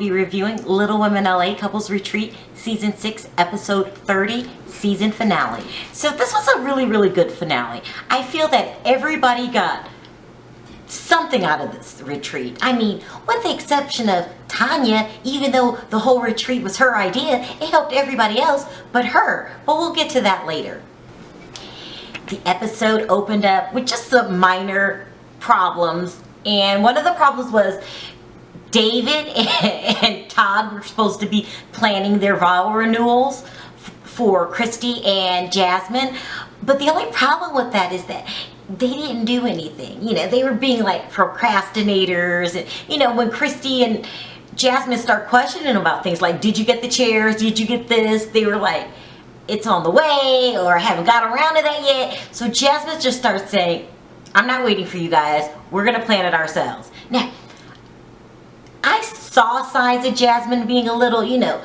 be reviewing Little Women LA Couples Retreat Season 6, Episode 30, Season Finale. So this was a really, really good finale. I feel that everybody got something out of this retreat. I mean, with the exception of Tanya, even though the whole retreat was her idea, it helped everybody else but her. But we'll get to that later. The episode opened up with just some minor problems, and one of the problems was David and Todd were supposed to be planning their vow renewals for Christy and Jasmine, but the only problem with that is that they didn't do anything. You know, they were being like procrastinators, and you know, when Christy and Jasmine start questioning about things like, did you get the chairs, did you get this, they were like, it's on the way, or I haven't got around to that yet. So Jasmine just starts saying, I'm not waiting for you guys, we're gonna plan it ourselves. Now, I saw signs of Jasmine being a little, you know,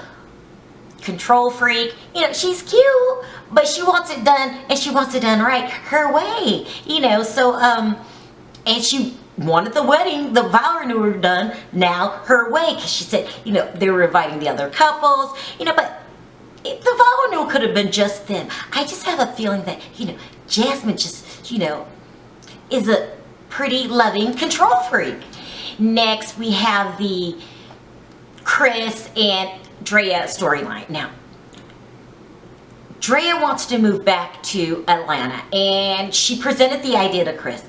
control freak. You know, she's cute, but she wants it done, and she wants it done right, her way. You know, so, and she wanted the wedding, the vow renewal done now her way, because she said, you know, they were inviting the other couples, you know, but the vow renewal could have been just them. I just have a feeling that, you know, Jasmine just, you know, is a pretty loving control freak. Next, we have the Chris and Drea storyline. Now, Drea wants to move back to Atlanta, and she presented the idea to Chris,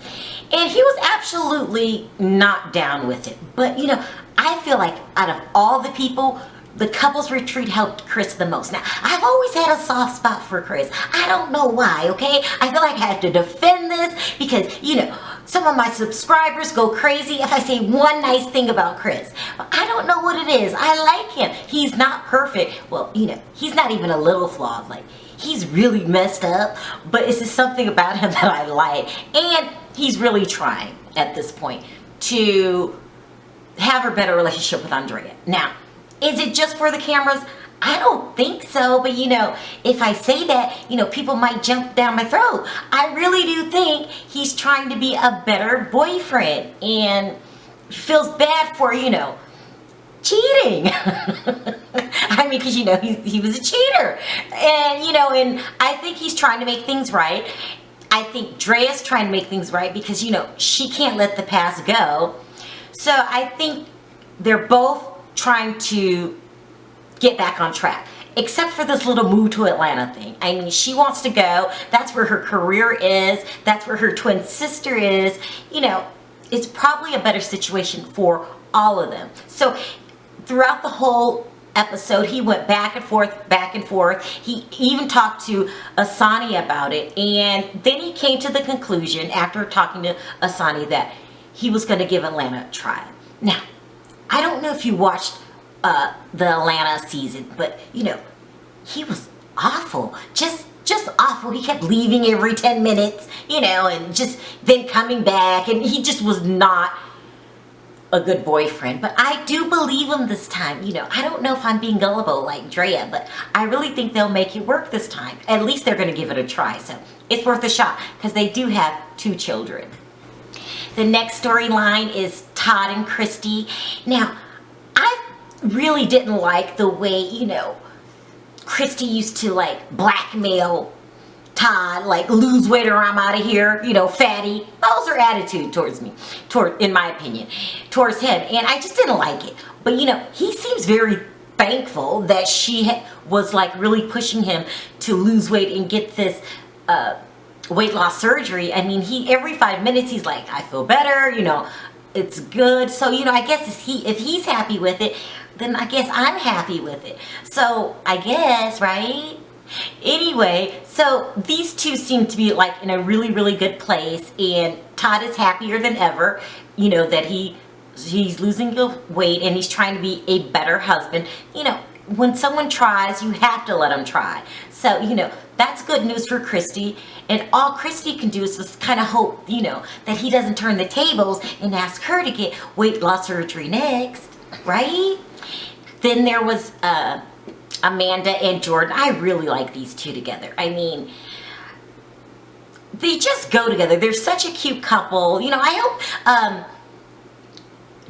and he was absolutely not down with it. But, you know, I feel like out of all the people, the couples retreat helped Chris the most. Now, I've always had a soft spot for Chris. I don't know why, okay? I feel like I have to defend this because, you know, some of my subscribers go crazy if I say one nice thing about Chris. I don't know what it is. I like him. He's not perfect. Well, you know, he's not even a little flawed. Like, he's really messed up, but it's just something about him that I like. And he's really trying at this point to have a better relationship with Andrea. Now, is it just for the cameras? I don't think so, but you know, if I say that, you know, people might jump down my throat. I really do think he's trying to be a better boyfriend and feels bad for, you know, cheating. I mean, because, you know, he was a cheater. And, you know, and I think he's trying to make things right. I think Drea's trying to make things right because, you know, she can't let the past go. So I think they're both trying to get back on track, except for this little move to Atlanta thing. I mean, she wants to go. That's where her career is. That's where her twin sister is. You know, it's probably a better situation for all of them. So throughout the whole episode, he went back and forth, back and forth. He even talked to Asani about it. And then he came to the conclusion, after talking to Asani, that he was going to give Atlanta a try. Now, I don't know if you watched the Atlanta season, but you know, he was awful, just awful. He kept leaving every 10 minutes, you know, and just then coming back, and he just was not a good boyfriend. But I do believe him this time. You know, I don't know if I'm being gullible like Drea, but I really think they'll make it work this time. At least they're going to give it a try, so it's worth a shot because they do have 2 children. The next storyline is Todd and Christy. Now, I really didn't like the way, you know, Christy used to like blackmail Todd, like lose weight or I'm out of here, you know, fatty. That was her attitude towards me, in my opinion, towards him. And I just didn't like it. But, you know, he seems very thankful that she was like really pushing him to lose weight and get this weight loss surgery. I mean, every 5 minutes he's like, I feel better, you know, it's good. So, you know, I guess if he's happy with it, then I guess I'm happy with it. So I guess, right? Anyway, so these two seem to be like in a really, really good place, and Todd is happier than ever, you know, that he's losing weight and he's trying to be a better husband. You know, when someone tries, you have to let them try. So, you know, that's good news for Christy. And all Christy can do is just kind of hope, you know, that he doesn't turn the tables and ask her to get weight loss surgery next, right? Then there was Amanda and Jordan. I really like these two together. I mean, they just go together. They're such a cute couple. You know, I hope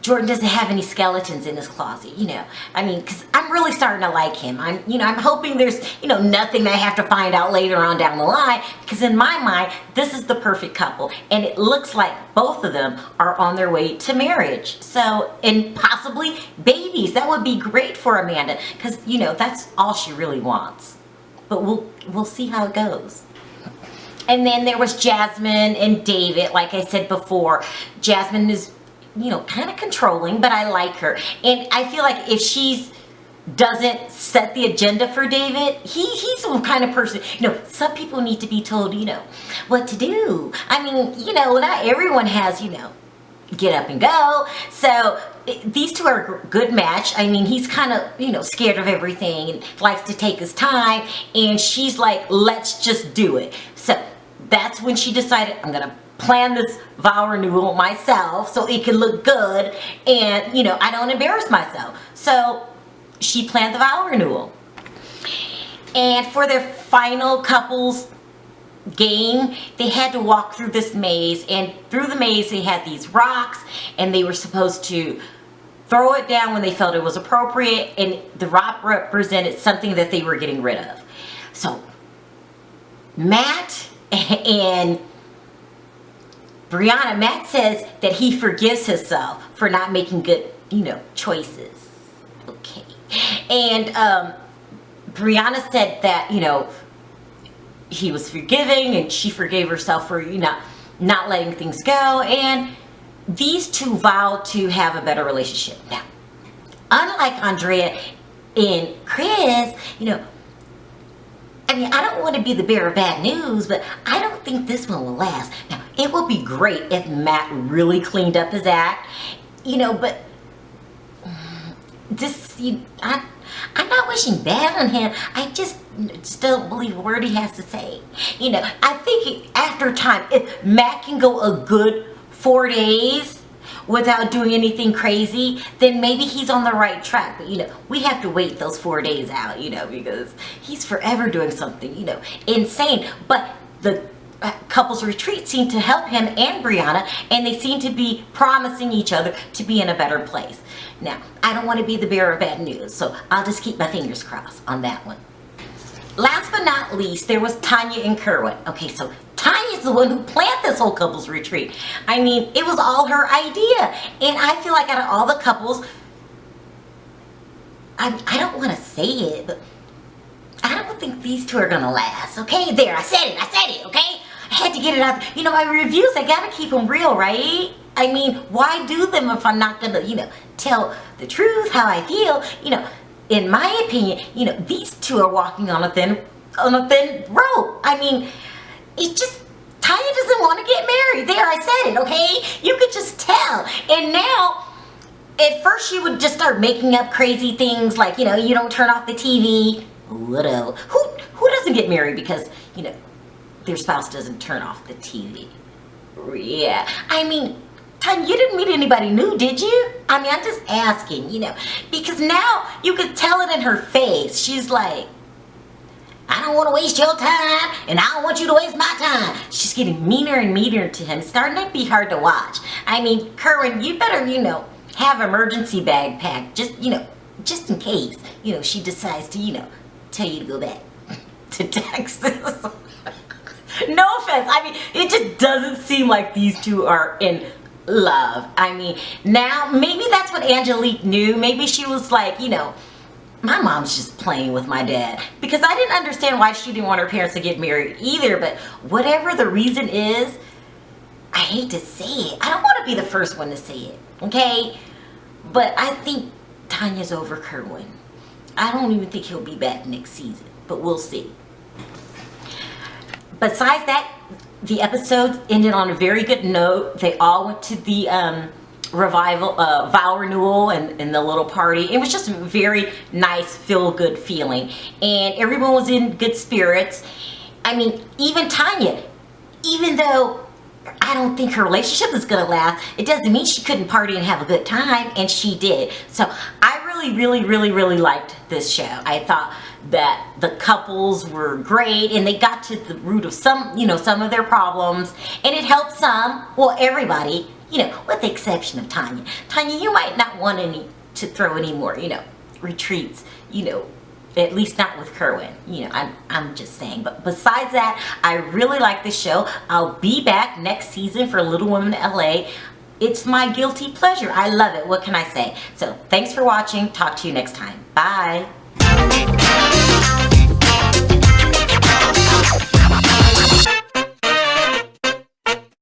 Jordan doesn't have any skeletons in his closet, you know. I mean, because I'm really starting to like him. I'm hoping there's, nothing that I have to find out later on down the line, because in my mind, this is the perfect couple, and it looks like both of them are on their way to marriage. So, and possibly babies. That would be great for Amanda, because, that's all she really wants. But we'll see how it goes. And then there was Jasmine and David. Like I said before, Jasmine is, kind of controlling, but I like her. And I feel like if she doesn't set the agenda for David, he's the kind of person, some people need to be told, what to do. I mean, not everyone has, get up and go. So these two are a good match. I mean, he's kind of, scared of everything and likes to take his time. And she's like, let's just do it. So that's when she decided, I'm going to plan this vow renewal myself so it can look good and, I don't embarrass myself. So she planned the vow renewal. And for their final couples game, they had to walk through this maze, and through the maze they had these rocks, and they were supposed to throw it down when they felt it was appropriate, and the rock represented something that they were getting rid of. So Matt and Briana, Matt says that he forgives himself for not making good, choices. Okay. And Briana said that, he was forgiving, and she forgave herself for, not letting things go. And these two vowed to have a better relationship. Now, unlike Andrea and Chris, I don't want to be the bearer of bad news, but I don't think this one will last. Now, it would be great if Matt really cleaned up his act, but this, I'm not wishing bad on him. I just don't believe a word he has to say. I think after time, if Matt can go a good 4 days without doing anything crazy, then maybe he's on the right track. But, we have to wait those 4 days out, because he's forever doing something, insane. But the couples retreat seemed to help him and Briana, and they seem to be promising each other to be in a better place. Now, I don't want to be the bearer of bad news, so I'll just keep my fingers crossed on that one. Last but not least, there was Tanya and Kerwin. Okay, so Tanya's the one who planned this whole couples retreat. I mean, it was all her idea. And I feel like out of all the couples, I don't want to say it, but I don't think these two are going to last. Okay, there, I said it, okay? I had to get it out. My reviews, I got to keep them real, right? I mean, why do them if I'm not going to, tell the truth, how I feel? In my opinion, these two are walking on a thin rope. I mean, Tanya doesn't want to get married. There, I said it, okay? You could just tell. And now, at first she would just start making up crazy things like, you don't turn off the TV. Whatever. Who doesn't get married because, their spouse doesn't turn off the TV? Yeah. I mean, Tanya, you didn't meet anybody new, did you? I mean, I'm just asking, because now you could tell it in her face. She's like, I don't want to waste your time, and I don't want you to waste my time. She's getting meaner and meaner to him. It's starting to be hard to watch. I mean, Kerwin, you better, have emergency bag packed, just in case, she decides to, tell you to go back to Texas. No offense. I mean, it just doesn't seem like these two are in love. I mean, now maybe that's what Angelique knew. Maybe she was like, my mom's just playing with my dad, because I didn't understand why she didn't want her parents to get married either. But whatever the reason is, I hate to say it, I don't want to be the first one to say it, okay? But I think Tanya's over Kerwin. I don't even think he'll be back next season, but we'll see. Besides that, the episode ended on a very good note. They all went to the vow renewal and the little party. It was just a very nice, feel-good feeling. And everyone was in good spirits. I mean, even Tanya, even though I don't think her relationship is going to last, it doesn't mean she couldn't party and have a good time, and she did. So I really liked this show. I thought that the couples were great, and they got to the root of some of their problems, and it helped some, well, everybody, You know, with the exception of Tanya. Tanya, you might not want to throw any more, you know, retreats, you know, at least not with Kerwin. You know, I'm just saying. But besides that, I really like this show. I'll be back next season for Little Women LA. It's my guilty pleasure. I love it. What can I say? So thanks for watching. Talk to you next time. Bye.